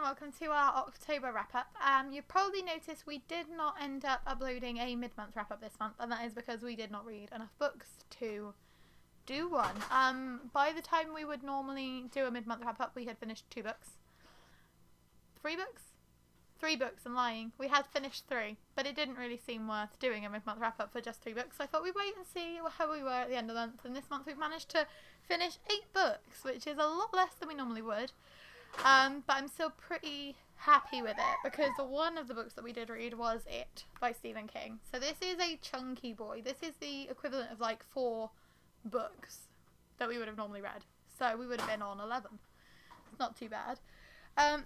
welcome to our October wrap-up. You've probably noticed we did not end up uploading a mid-month wrap-up this month, and that is because we did not read enough books to do one. By the time we would normally do a mid-month wrap-up, we had finished 2 books. 3 books? 3 books, I'm lying. We had finished 3, but it didn't really seem worth doing a mid-month wrap-up for just 3 books, so I thought we'd wait and see how we were at the end of the month, and this month we've managed to finish 8 books, which is a lot less than we normally would. But I'm still pretty happy with it because one of the books that we did read was It by Stephen King. So this is a chunky boy. This is the equivalent of like 4 books that we would have normally read. So we would have been on 11. It's not too bad.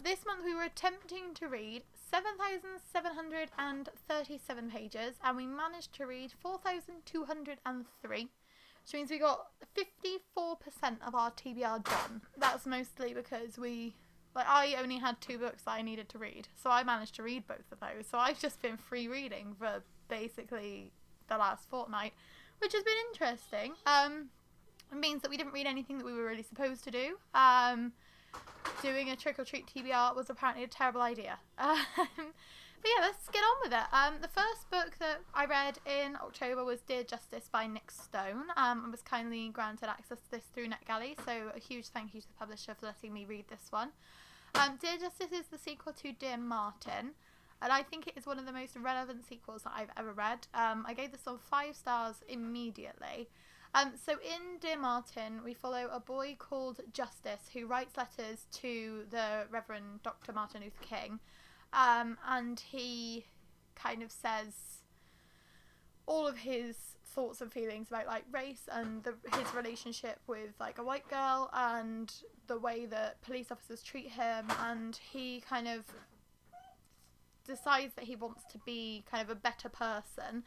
This month we were attempting to read 7,737 pages and we managed to read 4,203. Which means we got 54% of our TBR done. That's mostly because I only had 2 books that I needed to read. So I managed to read both of those. So I've just been free reading for basically the last fortnight, which has been interesting. It means that we didn't read anything that we were really supposed to do. Doing a trick-or-treat TBR was apparently a terrible idea. But yeah, let's get on with it. The first book that I read in October was Dear Justyce by Nick Stone. I was kindly granted access to this through NetGalley, so a huge thank you to the publisher for letting me read this one. Dear Justyce is the sequel to Dear Martin, and I think it is one of the most relevant sequels that I've ever read. I gave this one 5 stars immediately. So in Dear Martin, we follow a boy called Justyce who writes letters to the Reverend Dr. Martin Luther King. And he kind of says all of his thoughts and feelings about like race and his relationship with like a white girl and the way that police officers treat him, and he kind of decides that he wants to be kind of a better person.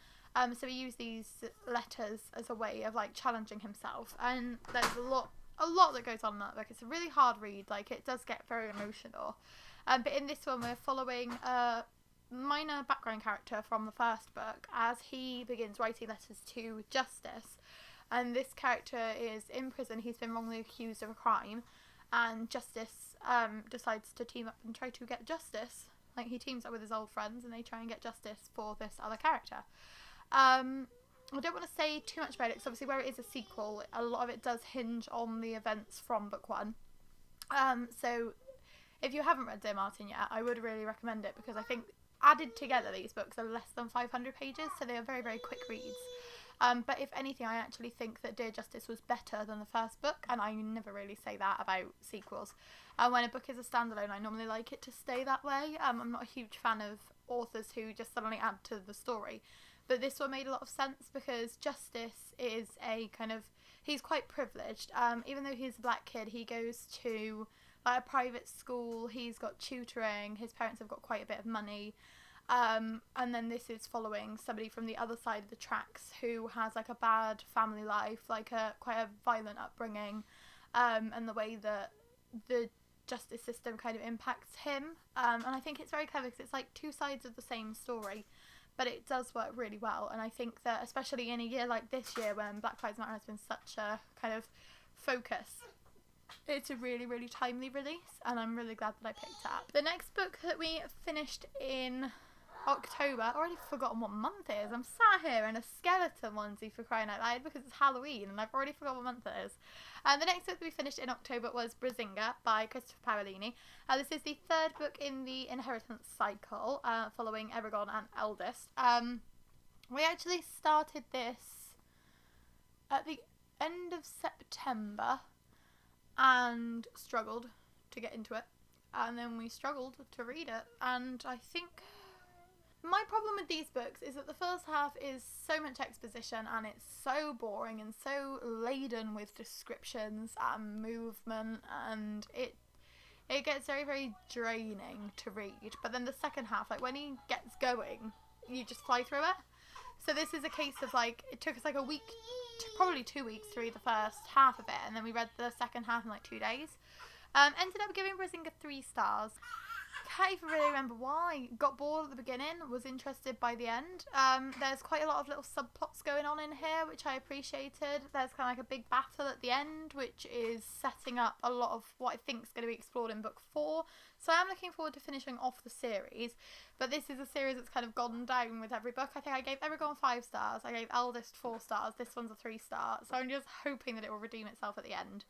So he used these letters as a way of like challenging himself, and there's a lot that goes on in that book. It's a really hard read, like it does get very emotional. But in this one we're following a minor background character from the first book as he begins writing letters to Justyce. And this character is in prison. He's been wrongly accused of a crime, and Justyce decides to team up and try to get justice. Like he teams up with his old friends and they try and get justice for this other character. I don't want to say too much about it because obviously where it is a sequel, a lot of it does hinge on the events from book 1. So if you haven't read Dear Martin yet, I would really recommend it because I think added together these books are less than 500 pages, so they are very, very quick reads. But if anything, I actually think that Dear Justyce was better than the first book, and I never really say that about sequels. When a book is a standalone, I normally like it to stay that way. I'm not a huge fan of authors who just suddenly add to the story. But this one made a lot of sense because Justyce is he's quite privileged. Even though he's a black kid, he goes to like a private school, he's got tutoring, his parents have got quite a bit of money, and then this is following somebody from the other side of the tracks who has like a bad family life, like quite a violent upbringing, and the way that the justice system kind of impacts him, and I think it's very clever because it's like 2 sides of the same story, but it does work really well. And I think that especially in a year like this year when Black Lives Matter has been such a kind of focus, it's a really, really timely release, and I'm really glad that I picked it up. The next book that we finished in October, I've already forgotten what month it is. I'm sat here in a skeleton onesie for crying out loud because it's Halloween and I've already forgotten what month it is. The next book that we finished in October was Brisingr by Christopher Paolini. This is the 3rd book in the Inheritance cycle, following Eragon and Eldest. We actually started this at the end of September and struggled to get into it, and then we struggled to read it, and I think my problem with these books is that the first half is so much exposition and it's so boring and so laden with descriptions and movement, and it gets very, very draining to read. But then the second half, like when he gets going, you just fly through it. So this is a case of like, it took us like a week, probably 2 weeks to read the first half of it, and then we read the second half in like 2 days. Ended up giving Brisingr 3 stars. can't even really remember why. Got bored at the beginning, was interested by the end. There's quite a lot of little subplots going on in here, which I appreciated. There's kind of like a big battle at the end, which is setting up a lot of what I think is going to be explored in book 4. So I'm looking forward to finishing off the series. But this is a series that's kind of gone down with every book. I think I gave Eragon 5 stars. I gave Eldest 4 stars. This one's a 3 star. So I'm just hoping that it will redeem itself at the end.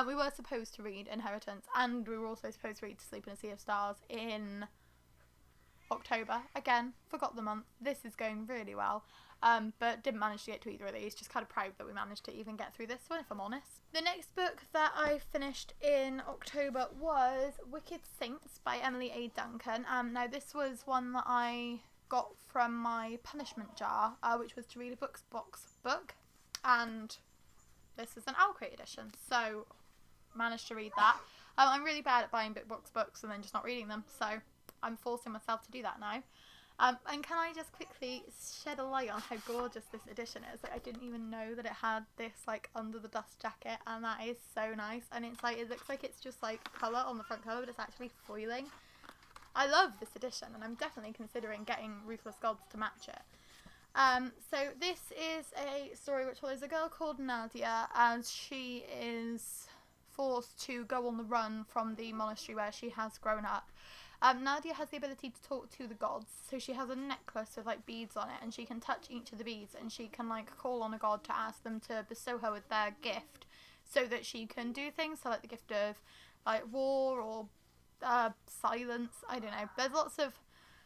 We were supposed to read Inheritance, and we were also supposed to read To Sleep in a Sea of Stars in October. Again, forgot the month. This is going really well, but didn't manage to get to either of these. Just kind of proud that we managed to even get through this one, if I'm honest. The next book that I finished in October was Wicked Saints by Emily A. Duncan. Now, this was one that I got from my punishment jar, which was to read a books box book, and this is an Owl Crate edition, so managed to read that. I'm really bad at buying books and then just not reading them, so I'm forcing myself to do that now. And can I just quickly shed a light on how gorgeous this edition is? Like, I didn't even know that it had this like under the dust jacket, and that is so nice. And it's like, it looks like it's just like colour on the front cover, but it's actually foiling. I love this edition, and I'm definitely considering getting Ruthless Gods to match it. So this is a story which follows a girl called Nadia as she is forced to go on the run from the monastery where she has grown up. Nadia has the ability to talk to the gods, so she has a necklace with like beads on it, and she can touch each of the beads, and she can like call on a god to ask them to bestow her with their gift so that she can do things, so like the gift of like war or silence, I don't know.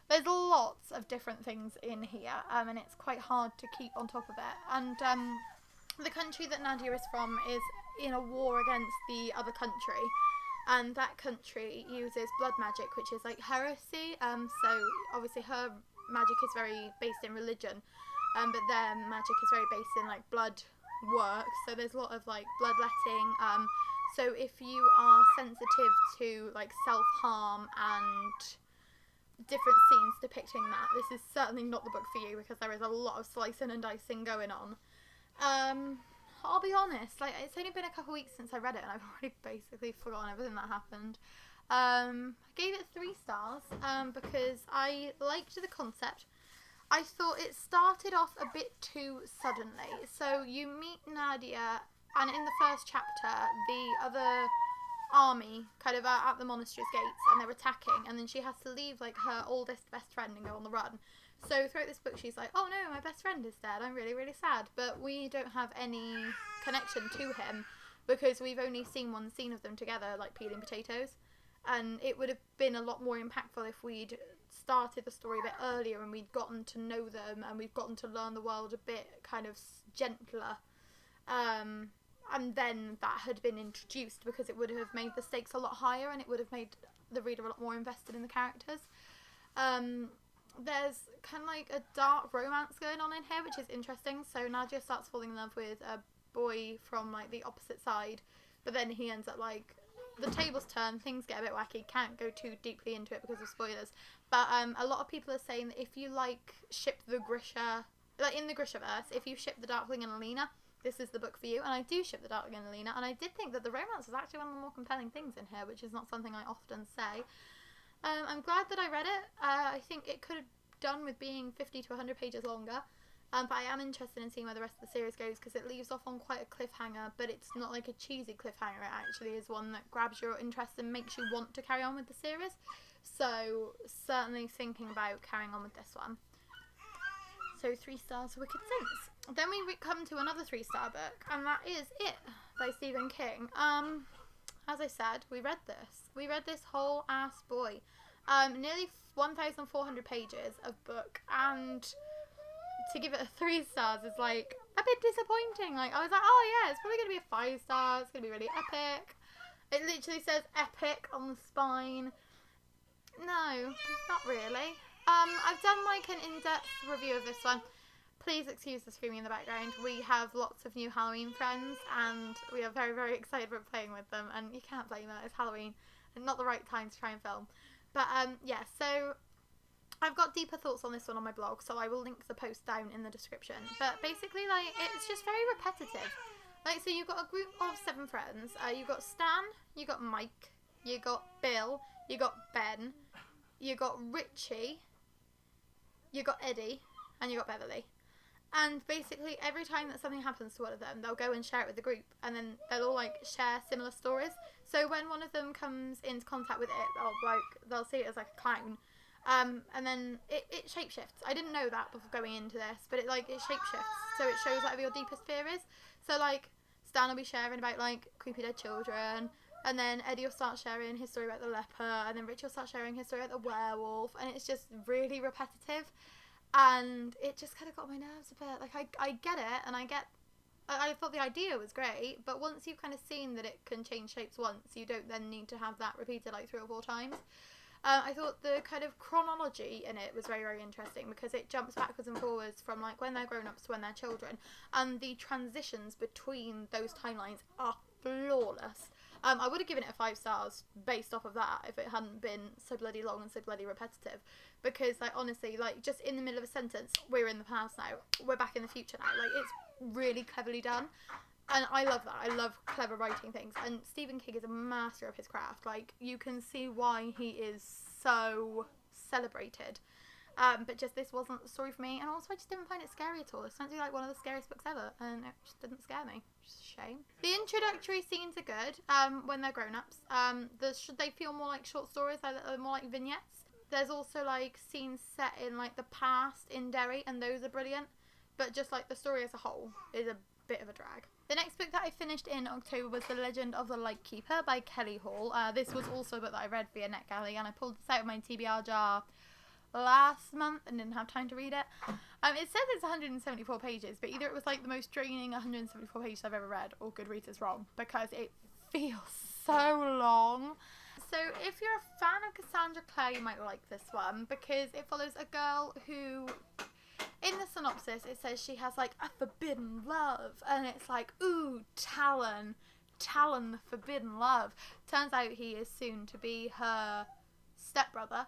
There's lots of different things in here, and it's quite hard to keep on top of it. And the country that Nadia is from is in a war against the other country, and that country uses blood magic, which is like heresy. So obviously her magic is very based in religion, but their magic is very based in like blood work. So there's a lot of like bloodletting. So if you are sensitive to like self-harm and different scenes depicting that, this is certainly not the book for you, because there is a lot of slicing and dicing going on. I'll be honest, like, it's only been a couple of weeks since I read it, and I've already basically forgotten everything that happened. I gave it 3 stars, because I liked the concept. I thought it started off a bit too suddenly. So you meet Nadia, and in the first chapter, the other army kind of are at the monastery's gates, and they're attacking, and then she has to leave like her oldest best friend and go on the run. So throughout this book she's like, oh no, my best friend is dead, I'm really, really sad. But we don't have any connection to him, because we've only seen one scene of them together, like peeling potatoes. And it would have been a lot more impactful if we'd started the story a bit earlier, and we'd gotten to know them, and we've gotten to learn the world a bit kind of gentler. And then that had been introduced, because it would have made the stakes a lot higher, and it would have made the reader a lot more invested in the characters. There's kind of like a dark romance going on in here, which is interesting. So Nadia starts falling in love with a boy from like the opposite side, but then he ends up like, the tables turn, things get a bit wacky. Can't go too deeply into it because of spoilers, but a lot of people are saying that if you like ship the Grisha, like in the Grishaverse, if you ship the Darkling and Alina, this is the book for you. And I do ship the Darkling and Alina, and I did think that the romance was actually one of the more compelling things in here, which is not something I often say. I'm glad that I read it. I think it could have done with being 50 to 100 pages longer, but I am interested in seeing where the rest of the series goes, because it leaves off on quite a cliffhanger, but it's not like a cheesy cliffhanger. It actually is one that grabs your interest and makes you want to carry on with the series. So certainly thinking about carrying on with this one. So 3 stars for Wicked Saints. Then we come to another 3-star book, and that is It by Stephen King. As I said, we read this. We read this whole ass boy. Nearly 1,400 pages of book, and to give it a 3 stars is like a bit disappointing. Like, I was like, oh yeah, it's probably going to be a 5 star, it's going to be really epic. It literally says epic on the spine. No, not really. I've done like an in-depth review of this one. Please excuse the screaming in the background. We have lots of new Halloween friends, and we are very, very excited about playing with them, and you can't blame that. It's Halloween and not the right time to try and film. But yeah, so I've got deeper thoughts on this one on my blog, so I will link the post down in the description. But basically, like, it's just very repetitive. Like, so you've got a group of 7 friends. You've got Stan, you got Mike, you got Bill, you got Ben, you got Richie, you got Eddie, and you got Beverly. And basically every time that something happens to one of them, they'll go and share it with the group, and then they'll all like share similar stories. So when one of them comes into contact with it, they'll see it as like a clown. And then it shapeshifts. I didn't know that before going into this, but it shapeshifts, so it shows whatever your deepest fear is. So like Stan will be sharing about like creepy dead children, and then Eddie will start sharing his story about the leper, and then Richie will start sharing his story about the werewolf, and it's just really repetitive. And it just kind of got on my nerves a bit. Like, I get it, and I thought the idea was great, but once you've kind of seen that it can change shapes once, you don't then need to have that repeated like 3 or 4 times. I thought the kind of chronology in it was very, very interesting, because it jumps backwards and forwards from like when they're grown-ups to when they're children, and the transitions between those timelines are flawless. I would have given it a 5 stars based off of that if it hadn't been so bloody long and so bloody repetitive. Because, like, honestly, like, just in the middle of a sentence, we're in the past now, we're back in the future now. Like, it's really cleverly done. And I love that. I love clever writing things. And Stephen King is a master of his craft. Like, you can see why he is so celebrated. But just this wasn't the story for me, and also I just didn't find it scary at all. It's meant to be like one of the scariest books ever, and it just didn't scare me, which is a shame. The introductory scenes are good when they're grown-ups. Should they feel more like short stories, more like vignettes? There's also like scenes set in like the past in Derry, and those are brilliant, but just like the story as a whole is a bit of a drag. The next book that I finished in October was The Legend of the Lightkeeper by Kelly Hall. This was also a book that I read via NetGalley, and I pulled this out of my TBR jar last month and didn't have time to read it. It says it's 174 pages, but either it was like the most draining 174 pages I've ever read, or Goodreads is wrong, because it feels so long. So if you're a fan of Cassandra Clare, you might like this one, because it follows a girl who, in the synopsis, it says she has like a forbidden love, and it's like, ooh, Talon the forbidden love. Turns out he is soon to be her stepbrother,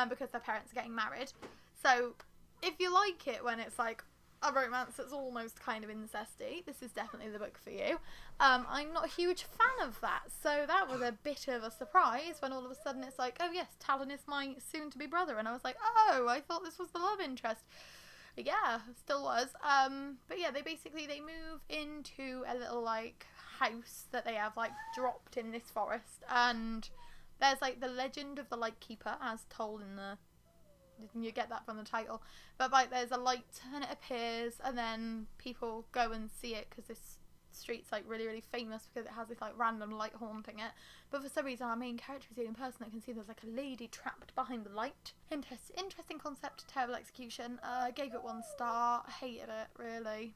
because their parents are getting married. So if you like it when it's like a romance that's almost kind of incesty, this is definitely the book for you. I'm not a huge fan of that, so that was a bit of a surprise when all of a sudden it's like, oh yes, Talon is my soon-to-be brother, and I was like, oh, I thought this was the love interest. But yeah, still was. But yeah, they move into a little like house that they have like dropped in this forest, and there's like the legend of the Lightkeeper as told in the, you get that from the title, but like there's a light and it appears, and then people go and see it because this street's like really, really famous because it has this like random light haunting it. But for some reason our main character is the only person that can see there's like a lady trapped behind the light. Interesting concept, terrible execution. Gave it 1 star, hated it really.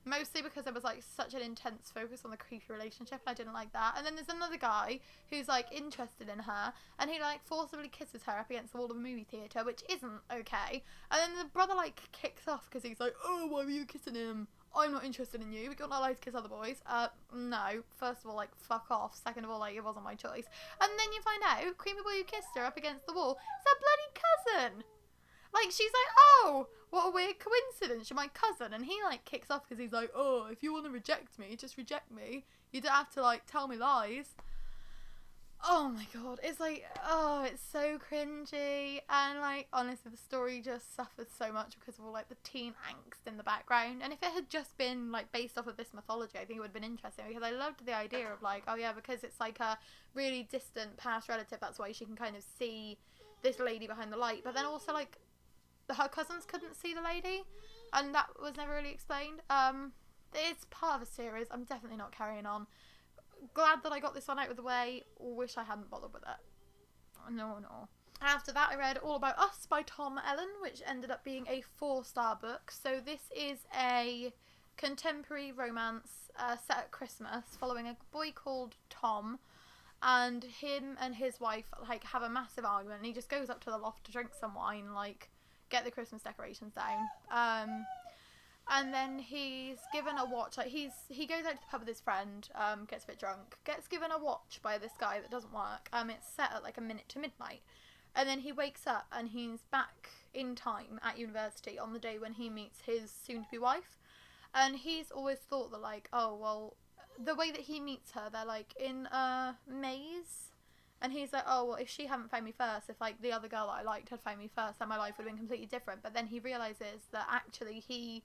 Mostly because there was like such an intense focus on the creepy relationship, and I didn't like that. And then there's another guy who's like interested in her, and he like forcibly kisses her up against the wall of a movie theatre, which isn't okay. And then the brother like kicks off because he's like, oh, why were you kissing him? I'm not interested in you. You're not allowed to kiss other boys. No. First of all, like, fuck off. Second of all, like, it wasn't my choice. And then you find out, creepy boy who kissed her up against the wall is her bloody cousin. Like, she's like, oh, what a weird coincidence, you're my cousin. And he, like, kicks off because he's like, oh, if you want to reject me, just reject me. You don't have to, like, tell me lies. Oh, my God. It's like, oh, it's so cringy. And, like, honestly, the story just suffers so much because of all, like, the teen angst in the background. And if it had just been, like, based off of this mythology, I think it would have been interesting. Because I loved the idea of, like, oh, yeah, because it's, like, a really distant past relative, that's why she can kind of see this lady behind the light. But then also, like, her cousins couldn't see the lady, and that was never really explained. It's part of a series. I'm definitely not carrying on. Glad that I got this one out of the way. Wish I hadn't bothered with it. No. After that, I read All About Us by Tom Ellen, which ended up being a 4-star book. So this is a contemporary romance set at Christmas, following a boy called Tom, and him and his wife like have a massive argument, and he just goes up to the loft to drink some wine, like get the Christmas decorations down. And then he's given a watch, like he goes out to the pub with his friend, gets a bit drunk, gets given a watch by this guy that doesn't work. It's set at like a minute to midnight. And then he wakes up and he's back in time at university on the day when he meets his soon-to-be wife. And he's always thought that like, oh, well, the way that he meets her, they're like in a maze. And he's like, oh, well, if she hadn't found me first, if, like, the other girl that I liked had found me first, then my life would have been completely different. But then he realises that actually he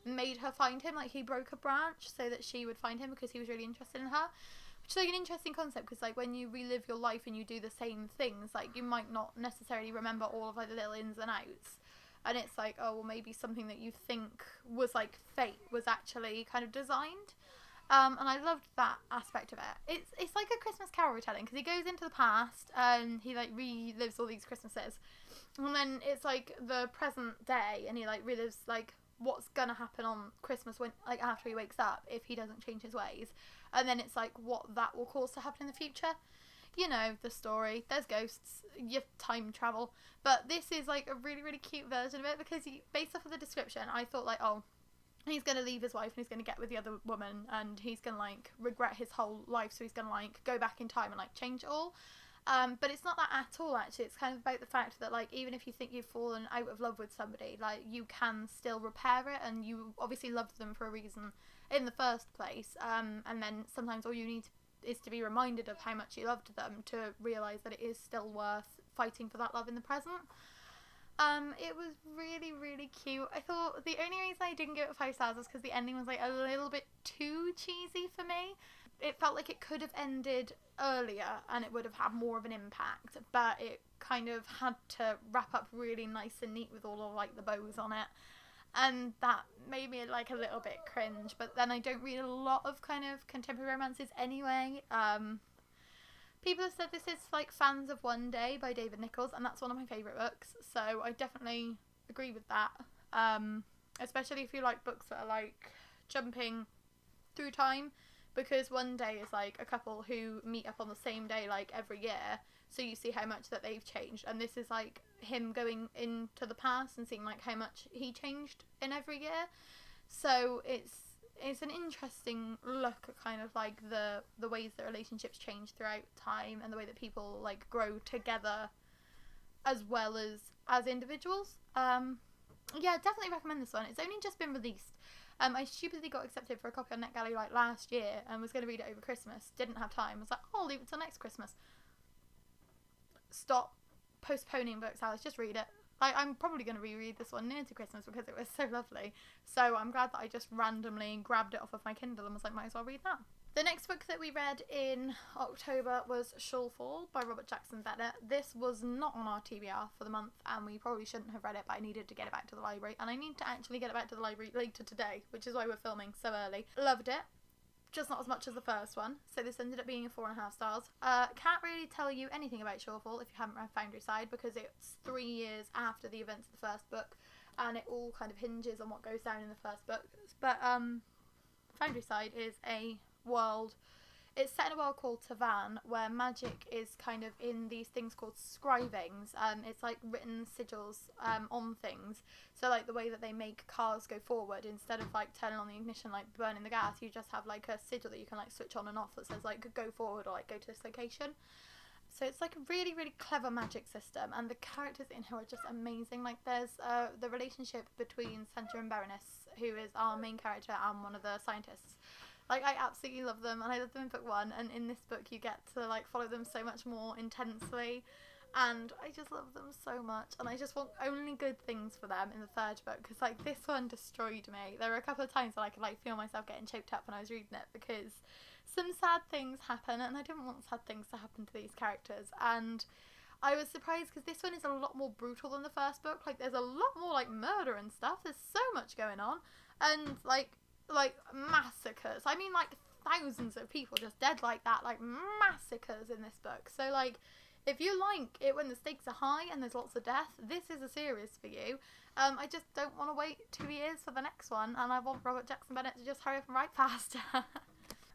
made her find him. Like, he broke a branch so that she would find him because he was really interested in her. Which is, like, an interesting concept because, like, when you relive your life and you do the same things, like, you might not necessarily remember all of, like, the little ins and outs. And it's like, oh, well, maybe something that you think was, like, fate was actually kind of designed. And I loved that aspect of it. It's like a Christmas Carol retelling because he goes into the past and he, like, relives all these Christmases. And then it's, like, the present day and he, like, relives, like, what's gonna happen on Christmas when, like, after he wakes up if he doesn't change his ways. And then it's, like, what that will cause to happen in the future. You know, the story. There's ghosts. You time travel. But this is, like, a really, really cute version of it because based off of the description, I thought, like, oh, he's going to leave his wife and he's going to get with the other woman and he's going to, like, regret his whole life, so he's going to, like, go back in time and, like, change it all. But it's not that at all, actually. It's kind of about the fact that, like, even if you think you've fallen out of love with somebody, like, you can still repair it, and you obviously loved them for a reason in the first place. And then sometimes all you need is to be reminded of how much you loved them to realise that it is still worth fighting for that love in the present. It was really, really cute. I thought the only reason I didn't give it 5 stars was because the ending was, like, a little bit too cheesy for me. It felt like it could have ended earlier and it would have had more of an impact, but it kind of had to wrap up really nice and neat with all of, like, the bows on it. And that made me, like, a little bit cringe. But then I don't read a lot of kind of contemporary romances anyway. People have said this is, like, Fans of One Day by David Nichols, and that's one of my favourite books. So I definitely agree with that. Especially if you like books that are, like, jumping through time. Because One Day is, like, a couple who meet up on the same day, like, every year. So you see how much that they've changed. And this is, like, him going into the past and seeing, like, how much he changed in every year. So it's an interesting look at kind of, like, the ways that relationships change throughout time and the way that people, like, grow together as well as individuals. Yeah, definitely recommend this one. It's only just been released. I stupidly got accepted for a copy on NetGalley, like, last year and was going to read it over Christmas. Didn't have time. I was like, oh, I'll leave it till next Christmas. Stop postponing books, Alyce. Just read it. Like, I'm probably going to reread this one near to Christmas because it was so lovely. So I'm glad that I just randomly grabbed it off of my Kindle and was like, might as well read that. The next book that we read in October was Shawlfall by Robert Jackson Bennett. This was not on our TBR for the month and we probably shouldn't have read it, but I needed to get it back to the library, and I need to actually get it back to the library later today, which is why we're filming so early. Loved it. Just not as much as the first one, so this ended up being a 4.5 stars. Can't really tell you anything about Shorefall if you haven't read Foundry Side, because it's 3 years after the events of the first book, and it all kind of hinges on what goes down in the first book. But Foundry Side is a world, it's set in a world called Tavan, where magic is kind of in these things called scrivings. It's like written sigils on things. So, like, the way that they make cars go forward, instead of, like, turning on the ignition, like burning the gas, you just have, like, a sigil that you can, like, switch on and off that says, like, go forward or, like, go to this location. So it's, like, a really, really clever magic system, and the characters in here are just amazing. Like, there's the relationship between Santa and Berenice, who is our main character and one of the scientists. Like, I absolutely love them, and I love them in book 1, and in this book you get to, like, follow them so much more intensely, and I just love them so much, and I just want only good things for them in the third book, because, like, this one destroyed me. There were a couple of times that I could, like, feel myself getting choked up when I was reading it, because some sad things happen, and I didn't want sad things to happen to these characters, and I was surprised because this one is a lot more brutal than the first book. Like, there's a lot more, like, murder and stuff. There's so much going on, and, like massacres. I mean, like, thousands of people just dead like that, like, massacres in this book. So, like, if you like it when the stakes are high and there's lots of death, this is a series for you. I just don't want to wait 2 years for the next one, and I want Robert Jackson Bennett to just hurry up and write faster.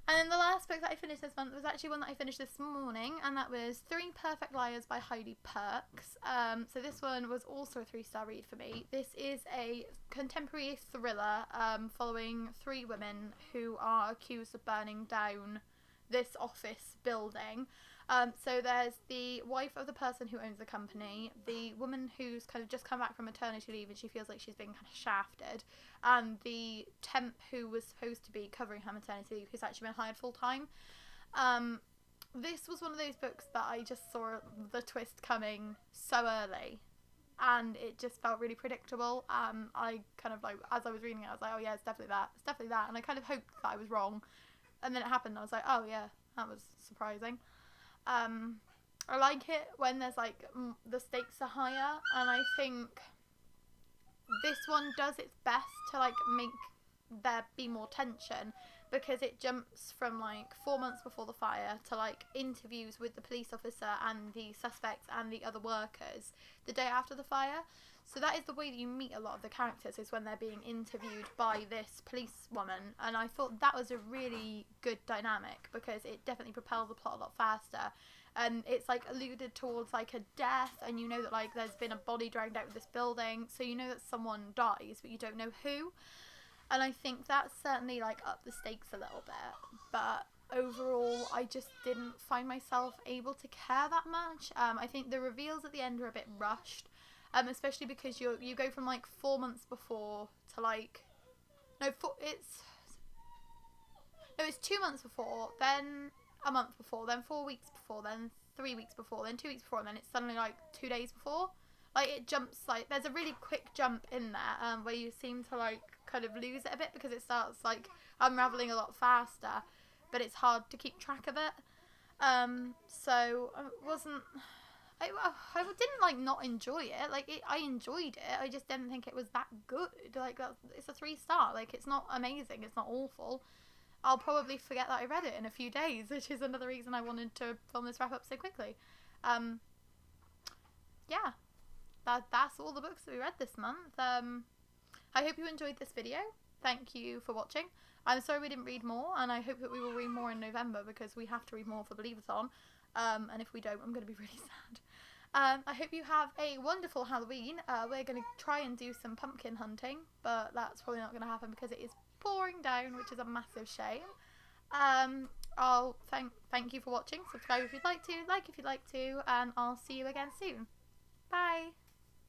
And then the last book that I finished this month was actually one that I finished this morning, and that was 3 Perfect Liars by Heidi Perks. So this one was also a 3-star read for me. This is a contemporary thriller following 3 women who are accused of burning down this office building. So there's the wife of the person who owns the company, the woman who's kind of just come back from maternity leave and she feels like she's being kind of shafted, and the temp who was supposed to be covering her maternity leave who's actually been hired full time. this was one of those books that I just saw the twist coming so early, and it just felt really predictable. I kind of like, as I was reading it, I was like, oh yeah, it's definitely that, and I kind of hoped that I was wrong, and then it happened, and I was like, oh yeah, that was surprising. I like it when there's like the stakes are higher, and I think this one does its best to like make there be more tension, because it jumps from like 4 months before the fire to like interviews with the police officer and the suspects and the other workers the day after the fire. So that is the way that you meet a lot of the characters, is when they're being interviewed by this policewoman, and I thought that was a really good dynamic, because it definitely propelled the plot a lot faster. And it's like alluded towards like a death, and you know that like there's been a body dragged out of this building, so you know that someone dies, but you don't know who. And I think that certainly like upped the stakes a little bit, but overall I just didn't find myself able to care that much. I think the reveals at the end are a bit rushed, especially because you go from like 4 months before to like it's 2 months before, then a month before, then 4 weeks before, then 3 weeks before, then 2 weeks before, and then it's suddenly like 2 days before. Like it jumps, like there's a really quick jump in there where you seem to like kind of lose it a bit, because it starts like unraveling a lot faster, but it's hard to keep track of it. So I didn't like not enjoy it. Like I enjoyed it. I just didn't think it was that good. Like it's a 3-star. Like it's not amazing. It's not awful. I'll probably forget that I read it in a few days, which is another reason I wanted to film this wrap up so quickly. Yeah, that's all the books that we read this month. I hope you enjoyed this video. Thank you for watching. I'm sorry we didn't read more, and I hope that we will read more in November, because we have to read more for Believe-a-thon. And if we don't, I'm going to be really sad. I hope you have a wonderful Halloween. We're going to try and do some pumpkin hunting, but that's probably not going to happen because it is pouring down, which is a massive shame. I'll thank you for watching. Subscribe if you'd like to, like if you'd like to, and I'll see you again soon. Bye!